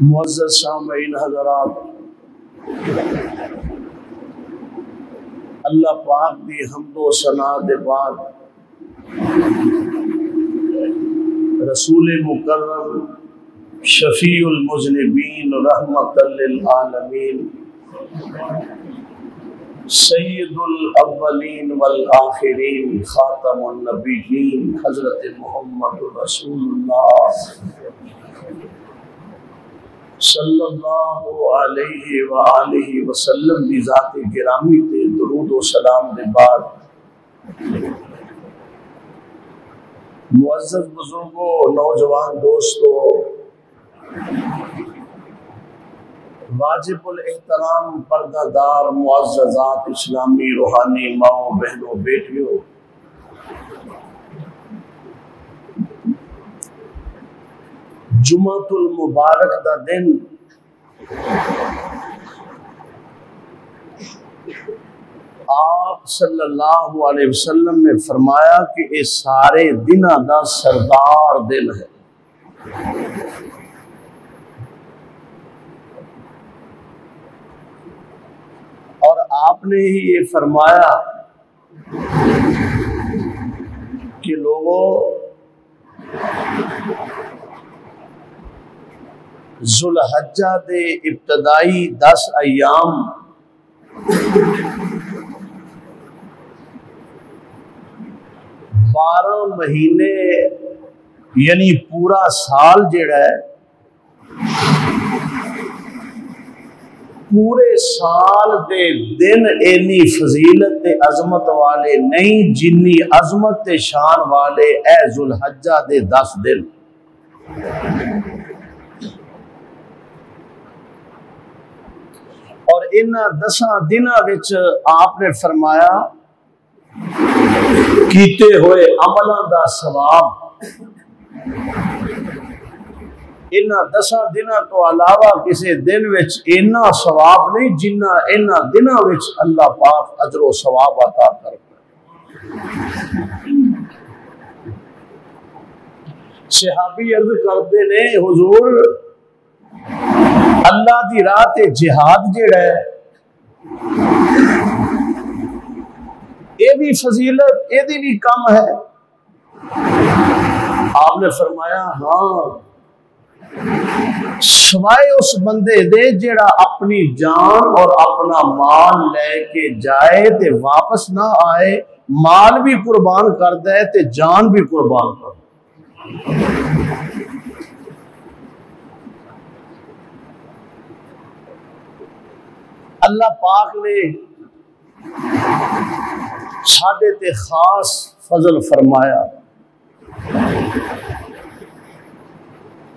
معزز سامعین حضرات، اللہ پاک دی حمد و ثنا دے بعد رسول مکرم شفیع المذنبین رحمت للعالمین سید الاولین والآخرین خاتم النبیین حضرت محمد رسول اللہ صلی اللہ علیہ وآلہ وسلم دی ذات گرامی تے درود و سلام دے بعد معزز بزرگوں، نوجوان دوستوں، واجب الاحترام پردہ دار معززات اسلامی روحانی ماؤں بہنوں بیٹیوں، جمعۃ المبارک دا دن آپ صلی اللہ علیہ وسلم نے فرمایا کہ یہ سارے دنوں دا سردار دن ہے۔ اور آپ نے ہی یہ فرمایا کہ لوگوں، ذوالحجہ دے ابتدائی 10 ایام بارہ مہینے یعنی پورا سال جڑا ہے، پورے سال دے دن اینی فضیلت تے عظمت والے نہیں جنی عظمت تے شان والے اے ذوالحجہ دے 10 دن۔ اور ان 10 دنوں وچ آپ نے فرمایا کیتے ہوئے عملاں دا ثواب ان 10 دنوں تو علاوہ کسی دن وچ اینا ثواب نہیں جنہ ان دنوں وچ اللہ پاک اجر و ثواب عطا کرتا۔ صحابی عرض کرتے نے حضور اللہ دی راہ تے جہاد جڑا ہے یہ بھی فضیلت یہ بھی کم ہے؟ آپ نے فرمایا ہاں، سوائے اس بندے دے جڑا اپنی جان اور اپنا مال لے کے جائے تے واپس نہ آئے، مال بھی قربان کر دے تے جان بھی قربان کر دے۔ اللہ پاک نے ساڈے تے خاص فضل فرمایا۔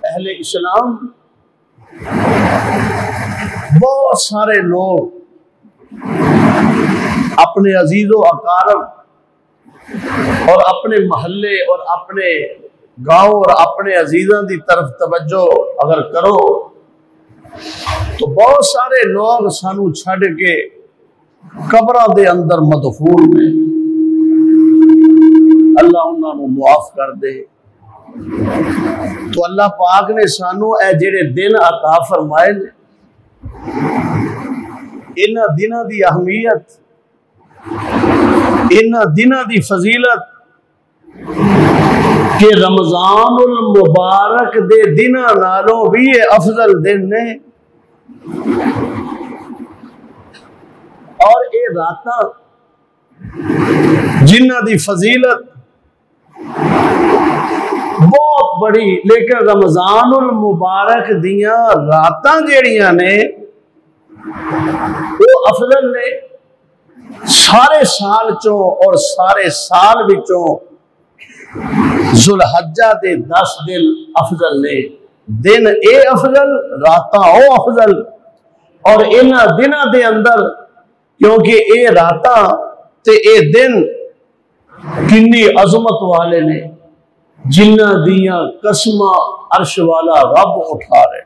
اہل اسلام بہت سارے لوگ اپنے عزیز و اقارب اور اپنے محلے اور اپنے گاؤں اور اپنے عزیزاں دی طرف توجہ اگر کرو تو بہت سارے لوگ سانو چھڑ کے قبراں دے اندر مدفون ہیں، اللہ انہاں نو معاف کر دے۔ تو اللہ پاک نے سانو اے جڑے دن عطا فرمائے ان دنوں دی اہمیت، ان دنوں دی فضیلت کہ رمضان المبارک دے دنوں نالوں بھی افضل دن نے، اور اے راتاں جنہ دی فضیلت بہت بڑی، لیکن رمضان المبارک دیاں راتاں جیڑیاں نے وہ افضل نے سارے سال چوں، اور سارے سال وچوں ذوالحجہ دے 10 دن افضل نے۔ دن اے افضل، راتاں او افضل، اور انہاں دنوں دے اندر کیونکہ اے راتاں تے اے دن کنی عظمت والے نے جنہ دیاں قسماں عرش والا رب اٹھا رہے۔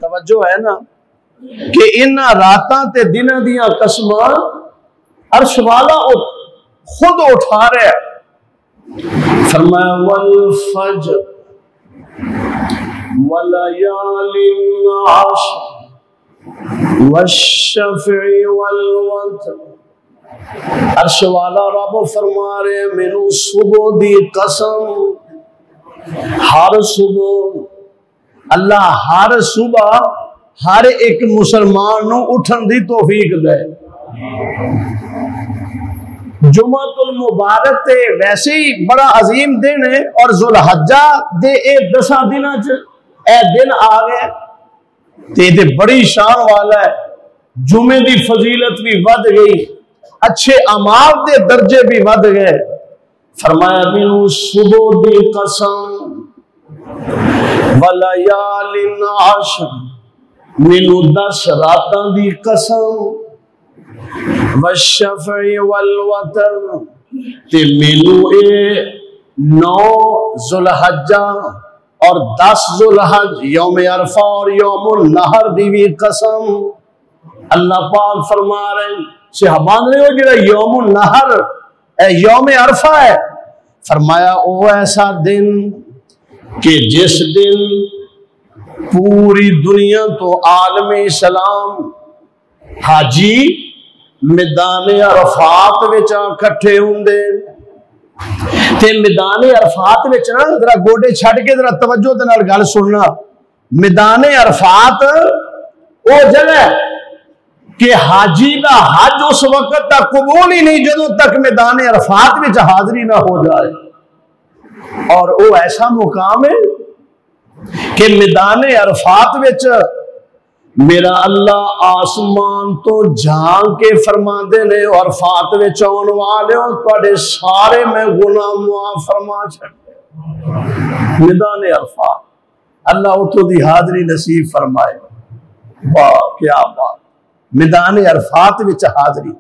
توجہ ہے نا کہ انہاں راتاں تے دنوں دیاں قسماں عرش والا خود اٹھا رہے۔ فرمایا والفجر وَلَيَالٍ عَشْرٍ وَالشَّفْعِ وَالْوَتْرِ. عرش والا رب فرما رہے مینوں صبح دی قسم، ہر صبح اللہ ہر صبح ہر ایک مسلمان نو اٹھن دی توفیق دے. جمعۃ المبارک تے ویسے ہی بڑا عظیم دن ہے، اور ذوالحجہ دے اے 10 دناں چ اے دن آ گئے تے تے بڑی شان والا ہے. جمعے دی فضیلت بھی ود گئی، اچھے اعمال دے درجے بھی ود گئے. فرمایا مینوں صبح دی قسم وَلَيَالٍ عَشْرٍ، مینوں 10 راتاں دی قسم، وَالشَّفْعِ وَالْوَتْرِ تے مینوں اے 9 ذوالحجہ اور 10 ذوالحج یوم عرفہ اور یوم النحر دی بھی قسم. اللہ پاک فرما رہے ہیں صحابان نے وہ جڑا یوم النحر یوم عرفہ ہے، فرمایا او ایسا دن کہ جس دن پوری دنیا تو عالم اسلام حاجی میدان عرفات وچ اکٹھے ہوندے تے میدان عرفات وچ نا ذرا گوڈے چھڈ کے ذرا توجہ دے نال گل سننا. میدان عرفات او جگہ ہے کہ حاجی دا حج اس وقت تک قبول ہی نہیں جدوں تک میدان عرفات وچ حاضری نہ ہو جائے. اور وہ ایسا مقام ہے کہ میدان عرفات وچ میرا اللہ آسمان تو جھانک کے فرما دے نے عرفات وچ آن والےوں تواڈے سارے میں گناہ معاف فرما چھڈ. میدان عرفات اللہ اتوں دی حاضری نصیب فرمائے. واہ کیا بات، میدان عرفات وچ حاضری.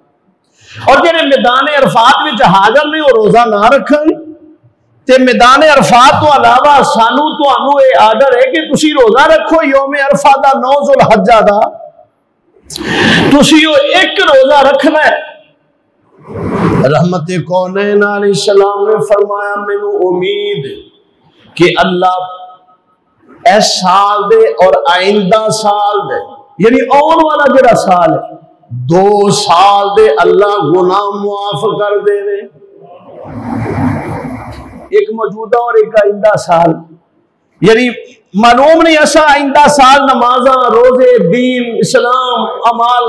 اور جڑے میدان عرفات وچ حاضر نہیں وہ روزہ نہ رکھن تے میدان عرفات تو علاوہ سانو تانوں اے آرڈر ہے کہ تسی روزہ رکھو یوم عرفہ دا 9 ذوالحجہ دا، تسی او ایک روزہ رکھنا ہے. رحمت کونین علیہ السلام نے فرمایا مینوں امید کہ اللہ اس سال دے اور آئندہ سال دے یعنی آن والا جڑا سال ہے 2 سال دے اللہ گناہ معاف کر دے رہے، ایک موجودہ اور ایک آئندہ سال. یعنی معلوم نہیں ایسا آئندہ سال نمازاں روزے دین اسلام عمال،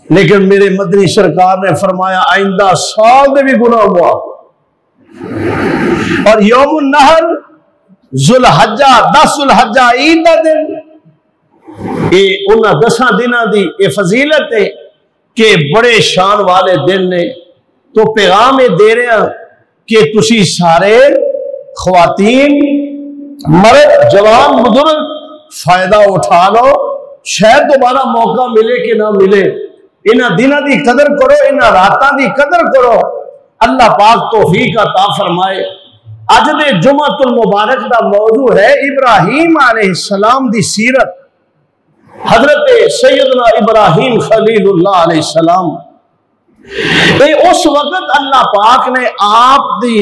لیکن میرے مدنی سرکار نے فرمایا آئندہ سال دے بھی گناہ معاف. اور یوم النحر ذوالحجہ 10 ذوالحجہ عید دا دن، اے انہاں 10 دناں دی اے فضیلت ہے کہ بڑے شان والے دن نے. تو پیغام دے رہے ہیں کہ تسی سارے خواتین مرد جوان بزرگ فائدہ اٹھا لو، شاید دوبارہ موقع ملے کہ نہ ملے. انہاں دناں دی قدر کرو، انہاں راتاں دی قدر کرو. اللہ پاک توفیق عطا فرمائے. اج دے جمعۃ المبارک دا موضوع ہے ابراہیم علیہ السلام دی سیرت. حضرت سیدنا ابراہیم خلیل اللہ علیہ السلام اے اس وقت اللہ پاک نے آپ دی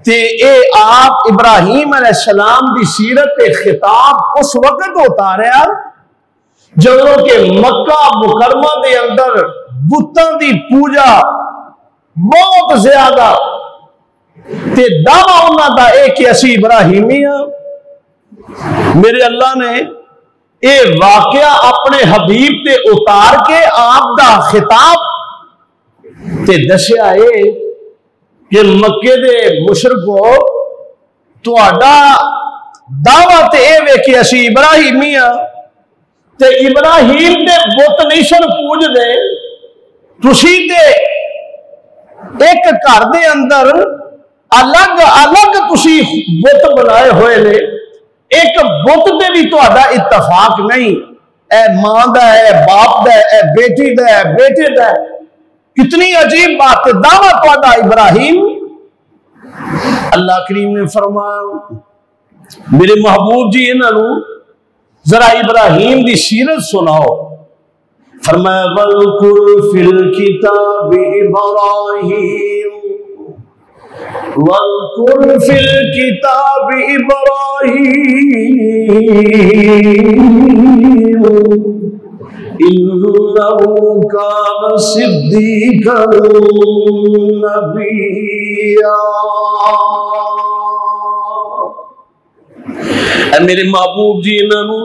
تے اے آپ ابراہیم علیہ السلام دی سیرت خطاب اس وقت اتاریا جدوں کہ مکہ مکرمہ دے اندر بتاں دی پوجا بہت زیادہ تے دعویٰ انہاں دا اے کہ اسی ابراہیمی ہاں. میرے اللہ نے اے واقعہ اپنے حبیب تے اتار کے آپ دا خطاب تے دسیا اے کہ مکے دے مشرکو تہاڈا دعویٰ تے اے وے کہ اسی ابراہیمی ہاں تے ابراہیم دے بت نہیں سن پوج دے، تسی تے ایک گھر دے اندر الگ الگ تسی بت بنائے ہوئے نے، ایک بت دے بھی تہاڈا اتفاق نہیں. اے ماں دا ہے، باپ دا ہے، اے بیٹی دا ہے، بیٹے دا ہے. کتنی عجیب بات ہے، دعویٰ تہاڈا ابراہیم. اللہ کریم نے فرمایا میرے محبوب جی انہوں ذرا ابراہیم دی سیرت سناؤ. فرمایا وَاذْكُرْ فِي الْكِتَابِ إِبْرَاهِيمَ وَاذْكُرْ فِي الْكِتَابِ إِبْرَاهِيمَ إِنَّهُ كَانَ صِدِّيقًا نَبِيًّا۔ اے میرے محبوب جی انہوں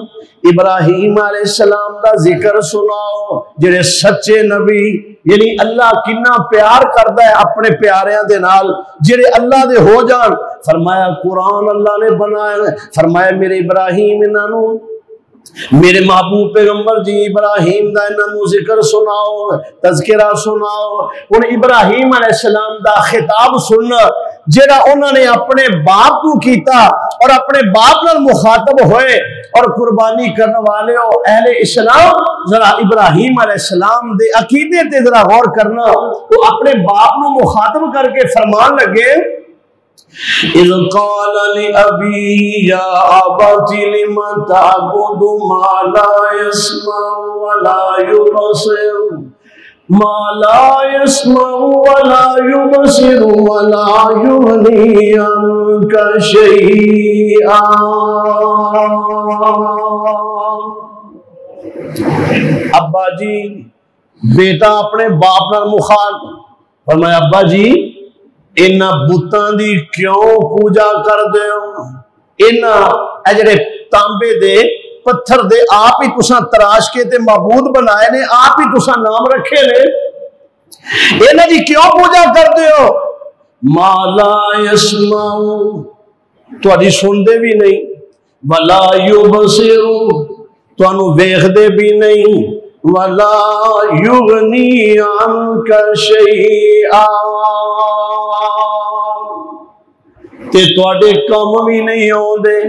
ابراہیم علیہ السلام دا ذکر سناؤ جڑے سچے نبی، یعنی اللہ کنا پیار کردا ہے اپنے پیاریاں دے نال جڑے اللہ دے ہو جان۔ فرمایا قرآن اللہ نے بنایا، فرمایا میرے ابراہیم انہوں میرے محبوب پیغمبر جی ابراہیم دا انہوں ذکر سناؤ، تذکرہ سناؤ۔ ان ابراہیم علیہ السلام دا خطاب سننا جڑا انہوں نے اپنے باپ کو کیتا اور اپنے باپ نال مخاطب ہوئے اور قربانی کرنے والے ہو اہل اسلام، ذرا ابراہیم علیہ السلام دے عقیدے تے ذرا غور کرنا۔ وہ اپنے باپ نو مخاطب کر کے فرمان لگے اِذْ قَالَ لِأَبِيهِ يَا أَبَتِ لِمَ تَعْبُدُ مَا لَا يَسْمَعُ وَلَا يُبْصِرُ مَا لَا يَسْمَعُ وَلَا يُبْصِرُ وَلَا يُغْنِي عَنْكَ شَيْئًا۔ ابا جی بیٹا اپنے باپ نال مخاطب فرمایا ابا جی انہاں بتاں دی کیوں پوجا کر دے ہو؟ انہاں اے جڑے تانبے دے پتھر دے آپ ہی تساں تراش کے تے معبود بنائے نے، آپ ہی تساں نام رکھے نے، انہاں دی کیوں پوجا کر دے ہو؟ ما لا یسمع تواڈی سن دے بھی نہیں، ولا یبصر تانوں ویکھ دے بھی نہیں، ولا یغنی عنک شیئا تے تواڈے کم بھی نہیں ہوندے۔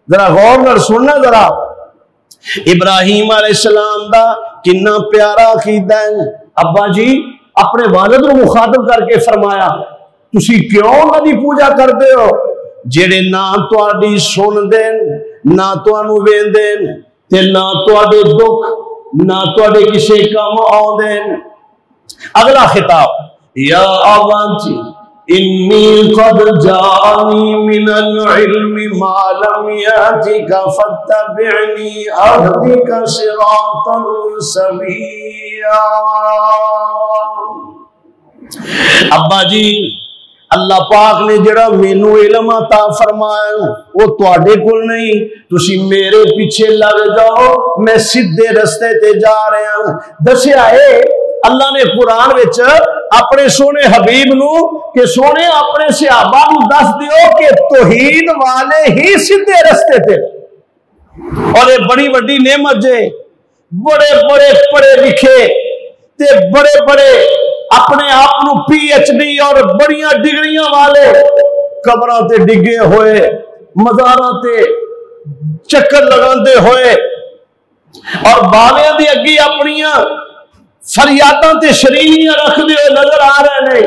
ذرا غور نال سننا ذرا ابراہیم علیہ السلام دا کنا پیارا عقیدہ ہے۔ ابا جی اپنے والد کو مخاطب کر کے فرمایا تسی کیوں انہاں دی پوجا کردے ہو جڑے نہ تواڈی سن دین، نہ تانوں ویندین تے نہ تواڈے دکھ نہ تواڈے کسے کم آوندے۔ اگلا خطاب یا ابتی انی قد جانی من العلم ما لم یاتک فاتبعنی اہدک صراطا سویا۔ ابا جی اللہ پاک نے جڑا مینوں علم عطا فرمایا وہ تواڈے کول نہیں، تسی میرے پیچھے لگ جاؤ، میں سیدھے رستے تے جا رہا ہوں۔ دسیا ہے اللہ نے قرآن وچ اپنے سونے حبیب نو کہ سونے اپنے صحابہ نو دس دیو کہ توحید والے ہی سیدھے رستے تے، اور یہ بڑی بڑی نعمت جے، بڑے بڑے پڑھے لکھے تے بڑے بڑے اپنے آپ نو پی ایچ ڈی اور بڑیاں ڈگریاں والے قبراں تے ڈگے ہوئے، مزاراں تے چکر لگاندے ہوئے اور باویاں دی اگی اپنیاں فریاداں تے شرینیاں رکھ دے ہوئے نظر آ رہے ہیں۔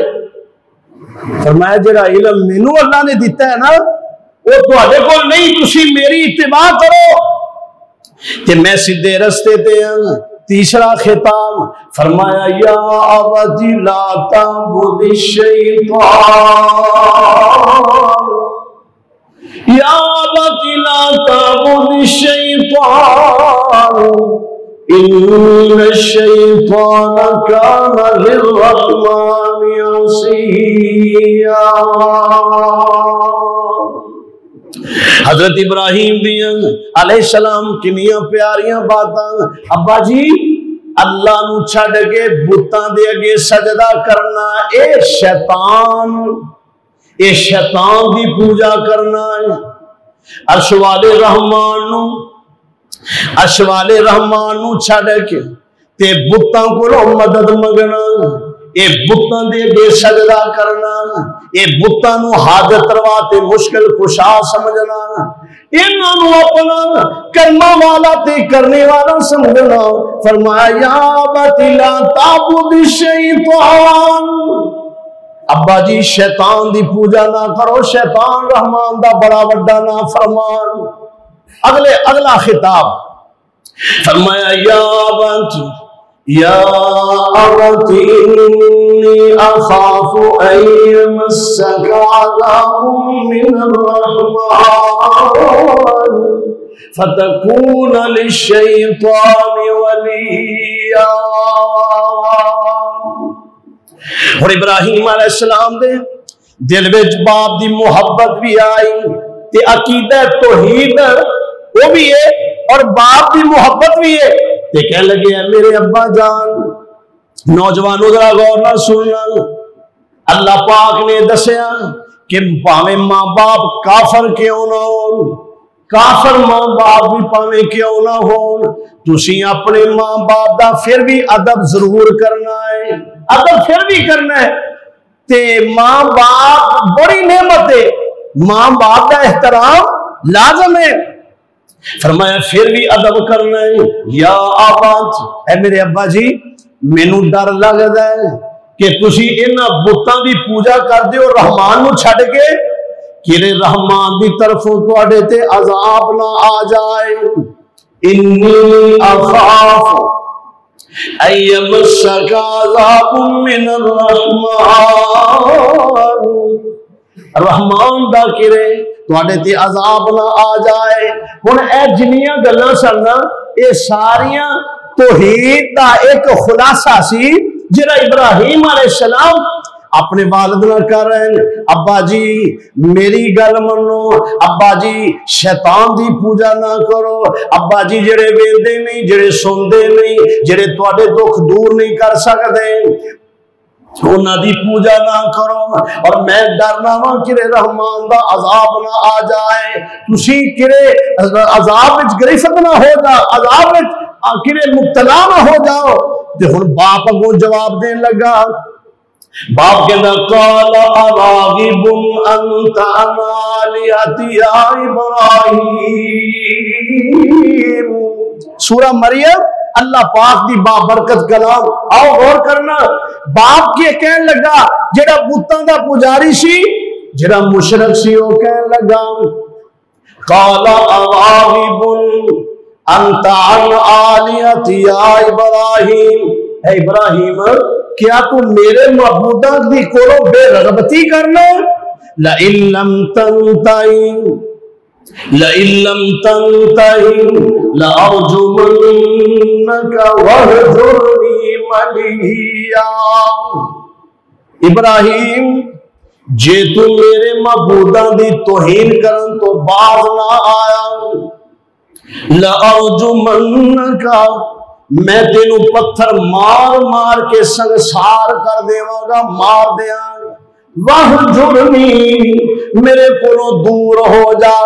فرمایا جڑا علم مینوں اللہ نے دیتا ہے نا وہ تواڈے کول نہیں، تسی میری اتباع کرو تے میں سیدھے رستے تے ہوں۔ تیسرا خطاب فرمایا یا ابت لا تعبد الشیطان، یا ابت لا تعبد الشیطان ان الشیطان کان للرحمن عصیا۔ حضرت ابراہیم دیاں علیہ السلام کنیاں پیاریاں باتاں۔ ابا جی اللہ نو چھڑ کے بتاں دے اگے سجدہ کرنا اے شیطان دی پوجا کرنا ہے۔ عرش والے رحمان نو چھڑ کے تے بتاں کو مدد منگنا، اے بتاں دے اگے سجدہ کرنا، اے بتاں نو حاجت روا تے مشکل کشا سمجھنا، انہاں نو اپنا کرنا والا تے کرنے والا سمجھنا۔ فرمایا یا ابت لا تعبد الشیطان، ابا جی شیطان دی پوجا نہ کرو، شیطان رحمان دا بڑا وڈا نافرمان۔ اگلا خطاب فرمایا یا ابت یا ابت انی اخاف ان یمسک عذاب من الرحمن فتکون للشیطان ولیا. اور ابراہیم علیہ السلام دے دل وچ باپ دی محبت بھی آئی تے عقیدہ توحید وہ بھی ہے اور باپ دی محبت بھی ہے. تے کہنے لگے ہیں میرے ابا جان. نوجوانوں ذرا غور نہ سننا. اللہ پاک نے دسیا کہ پاویں ماں باپ کافر کیوں نہ ہون، کافر ماں باپ بھی پاویں کیوں نہ ہون، تسی اپنے ماں باپ دا پھر بھی ادب ضرور کرنا ہے، ادب پھر بھی کرنا ہے. تے ماں باپ بڑی نعمت ہے، ماں باپ دا احترام لازم ہے. فرمایا پھر بھی ادب کرنا ہے. یا آباد، اے میرے ابا جی مینوں ڈر لگدا ہے کہ تسی انہاں بتاں دی پوجا کر دیو رحمان نو چھڈ کے کہ رحمان دی طرفوں تواڈے تے عذاب نہ آ جائے. انی اخاف ان یمسک عذاب من الرحمن، رحمان دا کرے تواڈے تے عذاب نہ آ جائے. ہن اے جنیاں گلاں سن اے ساریاں توحید دا ایک خلاصہ سی جڑا ابراہیم علیہ السلام اپنے والد نہ کر رہے ہیں. ابا جی میری گل منو، ابا جی شیطان دی پوجا نہ کرو، ابا جی جڑے ویندے نہیں، جڑے سندے نہیں، جڑے تواڈے دکھ دور نہیں کر سکدے انہاں دی پوجا نہ کرو. اور میں ڈرنا وا کہ رحمان دا عذاب نہ آ جائے، تسی کرے عذاب وچ گرفت نہ ہو جا، عذاب وچ کرے مبتلا نہ ہو جاؤ. تے ہن باپ اگوں جواب دین لگا. باپ کہنا قال اراغب انت عن آلہتی یا ابراہیم. سورہ مریم اللہ پاک دی بابرکت کلام. آؤ غور کرنا. باپ کے کہنے لگا جڑا بتاں دا پجاری سی، جڑا مشرک سی، وہ کہنے لگا قال اراغب انت عن آلہتی یا ابراہیم. اے ابراہیم کیا تو میرے معبودات دی کولو بے رغبتی کرنا؟ لئن لم تنتہی لأرجمنک وہجرنی ملیہ. ابراہیم جے تو میرے معبودات دی توہین کرن تو باز نہ آیا، لأرجمنک میں تینوں پتھر مار مار کے سنگسار کر دیواں گا، مار دیاں. وہجرنی میرے کولوں دور ہو جا،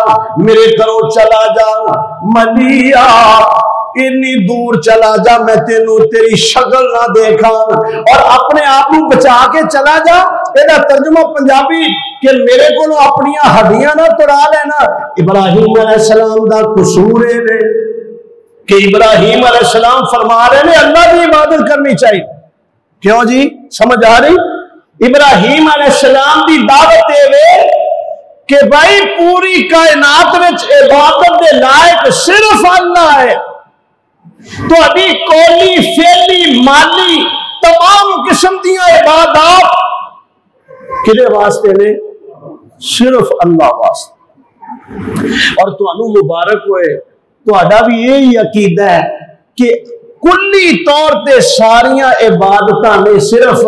میرے گھروں چلا جا. ملیہ اتنی دور چلا جا میں تینوں تیری شکل نہ دیکھا، اور اپنے آپ کو بچا کے چلا جا. یہ ترجمہ پنجابی کہ میرے کولوں اپنی ہڈیاں نہ توڑا لینا. ابراہیم علیہ السلام دا قصور ہے کہ ابراہیم علیہ السلام فرما رہے ہیں اللہ کی عبادت کرنی چاہیے. کیوں جی سمجھ آ رہی؟ ابراہیم علیہ السلام دی دعوت ہے کہ بھائی پوری کائنات وچ عبادت دے لائق صرف اللہ ہے. تو ابھی کولی فعلی مالی تمام قسم دیا عبادات کدے واسطے نے؟ صرف اللہ واسطے. اور تو انو مبارک ہوئے تو اڈا بھی یہی عقیدہ ہے کہ کلی طور تے ساریاں عبادتاں نے صرف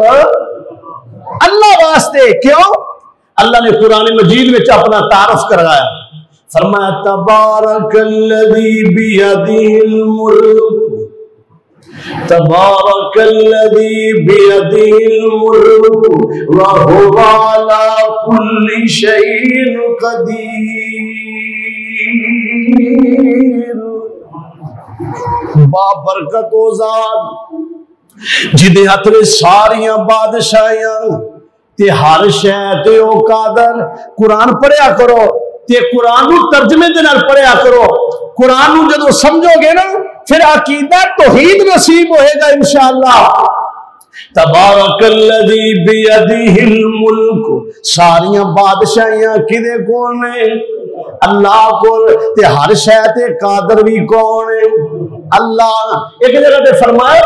اللہ واسطے. کیوں؟ اللہ نے قرآن مجید میں اپنا تعارف کروایا. فرمایا تبارک الذی بیدہ الملک، تبارک الذی بیدہ الملک وہو علی کل شیء قدیر. بابرکت و ذات جدے ہاتھ میں ساریاں بادشاہیاں تے ہر شے تے او قادر. قرآن پڑھیا کرو تے قرآن نو ترجمے دے نال پڑھیا کرو. قرآن نو جدو سمجھو گے نا پھر عقیدہ توحید نصیب ہوئے گا انشاءاللہ. تبارک الذی بیدہ الملک، ساریاں بادشاہیاں کدے کون نے؟ اللہ کو. تے ہر شے تے قادر بھی کون ہے؟ اللہ. ایک جگہ تے فرمایا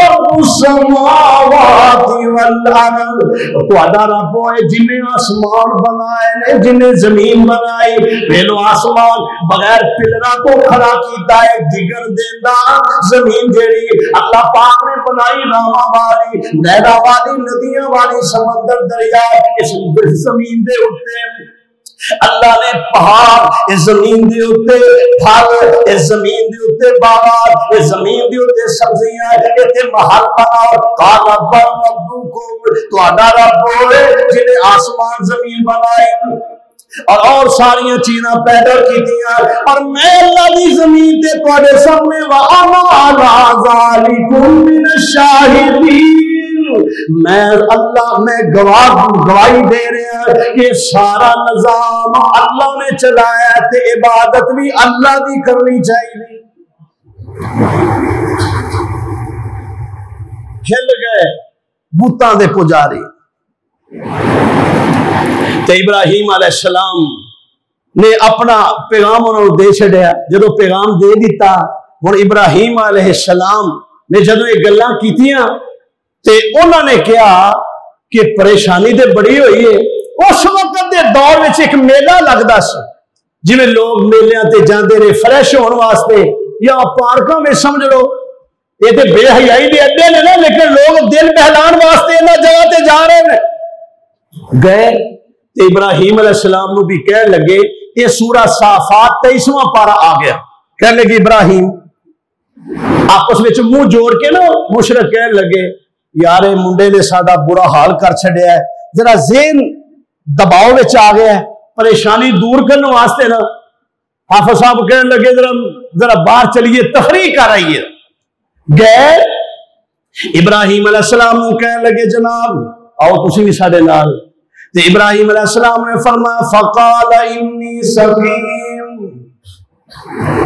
رب السماوات والارض، تہاڈا رب ہے جنہیں آسمان بنائے نے، جنہیں زمین بنائی، پہلو آسمان بغیر پلرا تو کھڑا کیتا ہے، جگر دیندا زمین جیڑی اللہ پاک نے بنائی راواں والی، نہراں والی، ندیاں والی، سمندر دریا، اس زمین دے اوتے اللہ نے پہاڑ، اس زمین دے اوتے پھل، اس زمین دے اوتے باغات، اس زمین دے اوتے سبزیاں، ایتھے محل بناؤ، قال ربکم، تہاڈا رب ہوئے جنہیں آسمان زمین بنائے اور ساری چیزاں پیدا کیتیاں، اور میں اللہ دی زمین تے تواڈے سامنے وانا علی ذالکم من الشاہدین، میں اللہ میں گواہی دے رہا ہوں کہ سارا نظام اللہ نے چلایا تے عبادت بھی اللہ دی کرنی چاہیے۔ ہل گئے بتاں دے پجاری تے ابراہیم علیہ السلام نے اپنا پیغام انہوں نے دے چھڑیا، جدو پیغام دے دیتا ہن ابراہیم علیہ السلام نے جدو یہ گلاں کیتیاں تے انہوں نے کہا کہ پریشانی تے بڑی ہوئی ہے۔ اس وقت دے دور میں ایک میلہ لگدا سی، جویں لوگ میلیاں تے جاندے نے فریش ہون واسطے، یا پارکاں میں سمجھ لو، یہ تے بے حیائی دے اڈے نے نا، لیکن لوگ دل بہلان واسطے انہاں جگہ تے جا رہے ہیں۔ گئے تے ابراہیم علیہ السلام نو بھی کہنے لگے، یہ سورہ صافات 23واں پارہ آ گیا، کہنے لگے ابراہیم آپس میں منہ جوڑ کے نا مشرک کہنے لگے یار منڈے نے ساڈا برا حال کر چھڑیا ہے، ذرا ذہن دباؤ وچ آ گیا ہے، پریشانی دور کرنے واسطے نا حافظ صاحب کہنے لگے ذرا باہر چلیے تفریح کر آئیے۔ گئے ابراہیم علیہ السلام نے کہنے لگے جناب آؤ تسی بھی ساڈے نال، تے ابراہیم علیہ السلام نے فرمایا فقال انی سقیم،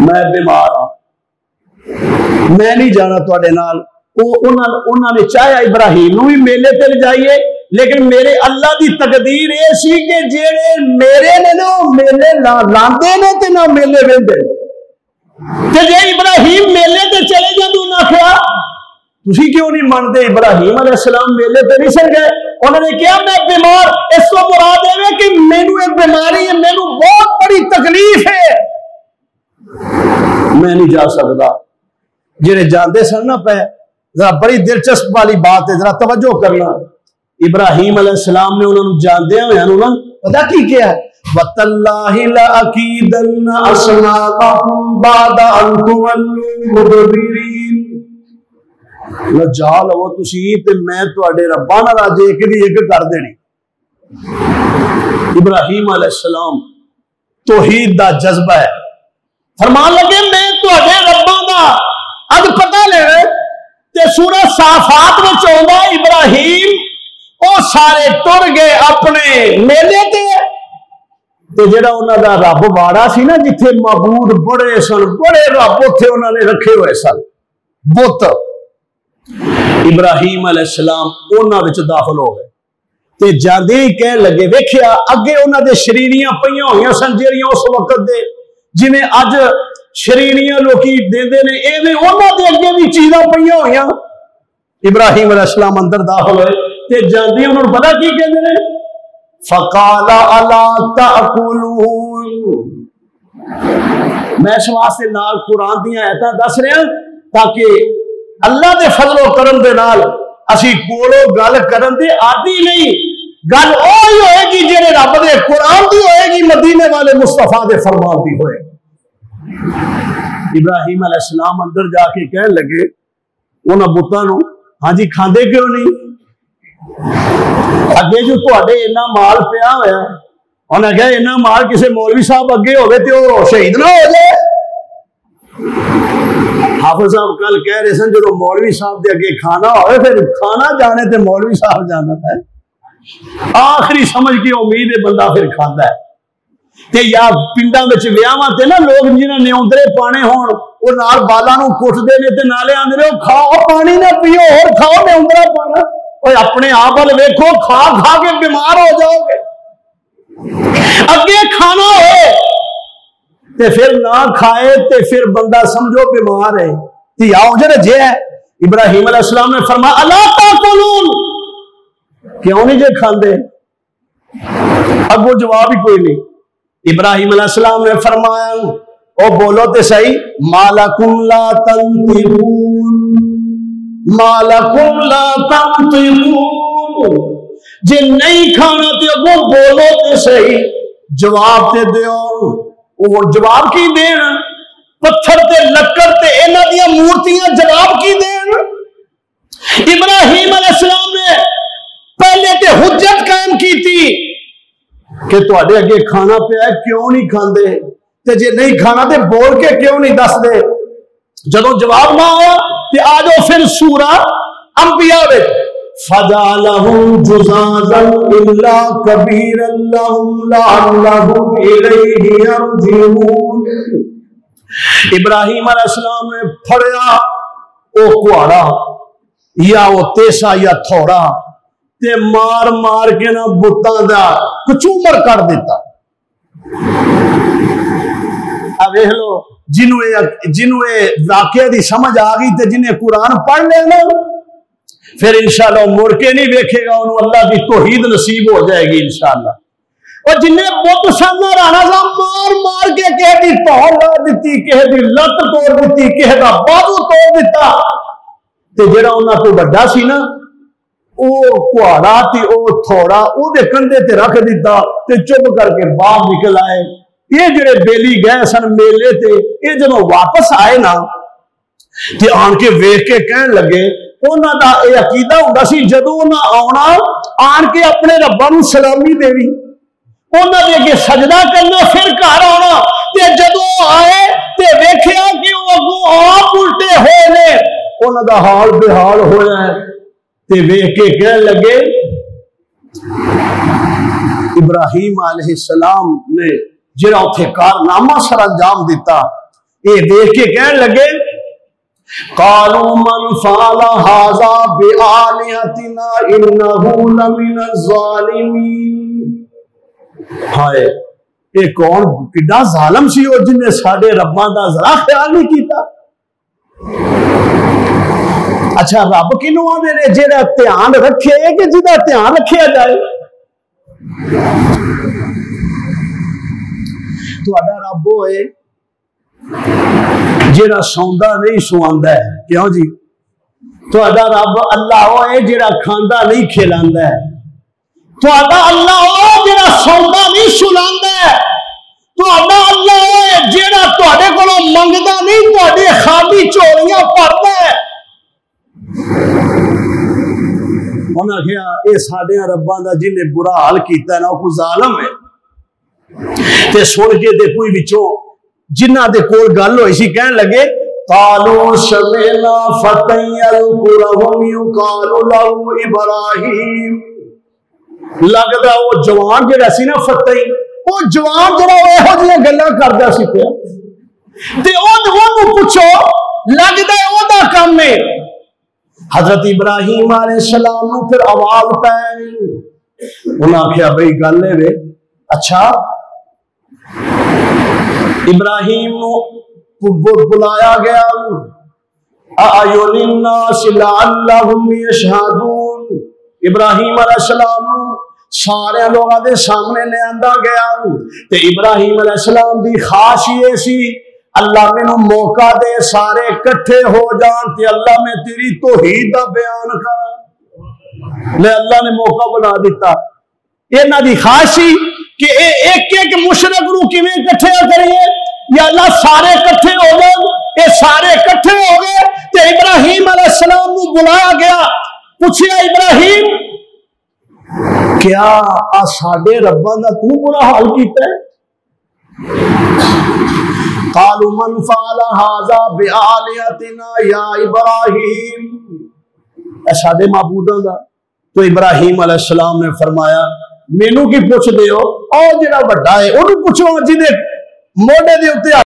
میں بیمار ہوں، میں نہیں جانا تواڈے نال۔ انہوں نے چاہیا ابراہیم نو بھی میلے تے لے جائیے، لیکن میرے اللہ دی تقدیر یہ سی کہ جیڑے میرے نے نا میلے لاندے نے تے نہ میلے ویندے، تے جے ابراہیم میلے تے چلے جاندے نہ کیا تسی کیوں نہیں مانتے؟ ابراہیم علیہ السلام میلے تے نہیں سن گئے، انہوں نے کہا میں بیمار، اس کو مراد ہے کہ مینوں ایک بیماری ہے، مینوں بہت بڑی تکلیف ہے، میں نہیں جا سکتا۔ جڑے جاندے سن نہ پے، ذرا بڑی دلچسپ والی بات ہے، ذرا توجہ کرنا۔ ابراہیم علیہ السلام نے انہوں نے جاندے ہوئے انہوں نے پتا کی کیا ہے، وَتَاللَّهِ لَأَكِيدَنَّ أَصْنَامَكُمْ بَعْدَ أَن تُوَلُّوا مُدْبِرِينَ، جا لو تسی تے میں تواڈے رباں نال اج ایک دی ایک کر دینی۔ ابراہیم علیہ السلام توحید دا جذبہ ہے، فرمان لگے میں تواڈے رباں دا اج پتہ لے تے سورہ صافات میں چاہتا ابراہیم وہ سارے ٹر گئے اپنے میلے تے جڑا انہوں دا رب واڑا سی نا جتھے معبود بڑے سن، بڑے رب اتنے انہوں نے رکھے ہوئے سن بت، ابراہیم علیہ السلام انہوں وچ داخل ہو گئے تے جاندے ہی کہنے لگے ویکھیا اگے انہوں دے شرینیاں پئیاں ہوئیاں سن جیڑیاں اس وقت دے جنہیں اج شرینیاں لوکی دیندے نے، ایویں انہوں دے اگے بھی چیزاں پئیاں ہوئیاں۔ ابراہیم علیہ السلام اندر داخل ہوئے تے جاندے انہوں نے پتہ کی کہندے نے فقال الا تاکلون، میں اس واسطے نال قرآن دیاں آیتاں دس رہا تاکہ اللہ دے فضل و کرم دے نال اسی کولو گل کرن دے عادی نہیں، گل اوہی ہوئے گی جڑے رب دے قرآن دی ہوئے گی، مدینے والے مصطفیٰ دے فرمان دی ہوئے گی۔ ابراہیم علیہ السلام اندر جا کے کہنے لگے انہاں بتاں نو ہاں جی کھاندے کیوں نہیں؟ اگے جو تواڈے اتنا مال پیا ہوا، انہیں کہا اتنا مال کسی مولوی صاحب اگے ہوئے تو وہ شہید نہ ہو جائے۔ حافظ صاحب کل کہہ رہے سن جو مولوی صاحب دے اگے کھانا ہوئے پھر کھانا جانے تے مولوی صاحب جانا ہے، آخری سمجھ کی امید ہے بندہ پھر کھاتا ہے۔ تے یا پنڈاں وچ ویاواں تے نا لوگ جنہاں نیوندرے پانے ہون وہ نال بالاں نوں کٹدے نے تے نالے آندے نے کھاؤ پانی نہ پیو اور کھاؤ نیوندرا پانا، اوے اپنے آپ ول ویکھو کھا کھا کے بیمار ہو جاؤ گے۔ اگے کھانا ہوئے تے پھر نہ کھائے تے پھر بندہ سمجھو بیمار ہے۔ تے آؤ جڑا جے ہے ابراہیم علیہ السلام نے فرمایا الا تاکلون، کیوں نہیں جے کھاندے؟ اگو جواب ہی کوئی نہیں۔ ابراہیم علیہ السلام نے فرمایا او بولو تے صحیح، مالکم لا تنطقون، مالکم لا تنطقون، جے نہیں کھانا تے اگو بولو تے صحیح، جواب تے دیو۔ وہ جواب کی دین؟ پتھر تے لکڑ تے انہاں دیاں مورتیاں جواب کی دین؟ ابراہیم علیہ السلام نے پہلے تے حجت قائم کی تھی کہ تواڈے اگے کھانا پیا ہے کیوں نہیں کھاندے، تے جے نہیں کھانا تے بول کے کیوں نہیں دس دے؟ جدوں جواب نہ آیا تے آ جاؤ پھر سورہ انبیاء وچ فَجَعَلَهُمْ جُذَاذًا إِلَّا كَبِيرًا لَهُمْ لَعَلَّهُمْ إِلَيْهِ يَرْجِعُونَ۔ ابراہیم علیہ السلام نے پھڑیا او کہاڑا یا او تیسا یا تھوڑا تے مار مار کے نا بتاں دا کچومر کر دیتا۔ اب دیکھ لو جنوں اے واقعہ دی سمجھ آ گئی تے جنہیں قرآن پڑھ لے نا پھر انشاءاللہ مڑ کے نہیں دیکھے گا، انہوں اللہ کی توحید نصیب ہو جائے گی انشاءاللہ۔ اور جنہیں بت سامنا رانا سا مار مار کے کہہ دی توڑ لا دیتی، کہہ دی لت توڑ دیتی، کہہ دا بازو توڑ دیتا، تے جڑا انہاں تو بڑا سی نا او کہاڑا تے او تھوڑا او دے کندھے تے رکھ دیتا تے چپ کر کے باہر نکل آئے۔ یہ جڑے بیلی گئے سن میلے تے یہ جب واپس آئے نا تے آن کے ویکھ کے کہن لگے، انہاں دا اے عقیدہ ہوندا سی جدوں انہاں آنا آن کے اپنے رباں نوں سلامی دیوی، انہاں دے اگے سجدہ کرنا، پھر گھر آنا تے جدوں آئے تے ویکھیا کہ وہ اگوں آپ الٹے ہوئے نے، انہاں دا حال بے حال ہویا ہے تے ویکھ کے کہن لگے ابراہیم علیہ السلام نے جڑا اتھے کارنامہ سر انجام دیتا، یہ دیکھ کے کہن لگے قالوا من فعل هذا بآلهتنا انه لمن الظالمین۔ ہائے یہ کون کڈا ظالم سی او جن نے ساڈے رباں دا ذرا خیال نہیں کیتا۔ اچھا رب کنوں آندے نے جڑا دھیان رکھے کہ جدا دھیان رکھیا جائے؟ تہاڈا رب ہوئے جڑا سوندا نہیں سواندا ہے، کیوں جی؟ تہاڈا رب اللہ ہوئے جڑا کھاندا نہیں کھلاندا ہے، تہاڈا اللہ ہوئے جڑا سوندا نہیں سلاندا ہے، تہاڈا اللہ ہوئے جڑا تہاڈے کولوں منگدا نہیں تہاڈے خالی چولیاں بھردا ہے۔ انہاں کہیا اے ساڈے رباں دا جن نے برا حال کیتا ہے نا او ظالم ہے۔ تے سن کے دے کوئی وچوں جنہ دے کول گل ہوئی سی کہن لگے قالوا سمعنا فتى يذكرهم يقال له ابراہیم، لگدا وہ جوان جڑا سی نا فتئی، وہ جوان جڑا ایہو جیاں گلاں کردا سی پیا تے اونوں پوچھو لگدا او دا کم ہے۔ حضرت ابراہیم علیہ السلام نو پھر آواز پئی، انہاں آکھیا بھئی گل ہے وے، اچھا ابراہیم نو بلایا گیا اعین الناس لعلهم یشہدون، ابراہیم علیہ السلام نو سارے لوگاں دے سامنے لے آندا گیا تے ابراہیم علیہ السلام دی خواہش یہ سی اللہ مینوں موقع دے سارے کٹھے ہو جان تے اللہ میں تیری توحید دا بیان کراں، لے اللہ نے موقع بنا دیتا۔ انہاں دی خواہش سی کہ ایک ایک مشرک نو کیویں کٹھے کریے، یا اللہ سارے کٹھے ہو گئے، یہ سارے کٹھے ہو گئے تے ابراہیم علیہ السلام نو بلایا گیا، پوچھیا ابراہیم کیا آ ساڈے رباں دا تو برا حال کیتا ہے؟ قالوا من فعل هذا بآلهتنا یا ابراہیم، اے ساڈے معبوداں دا۔ تو ابراہیم علیہ السلام نے فرمایا مینوں کی پوچھ دیو، او جڑا بڑا ہے اونوں پوچھو جے موڈے دے اوتے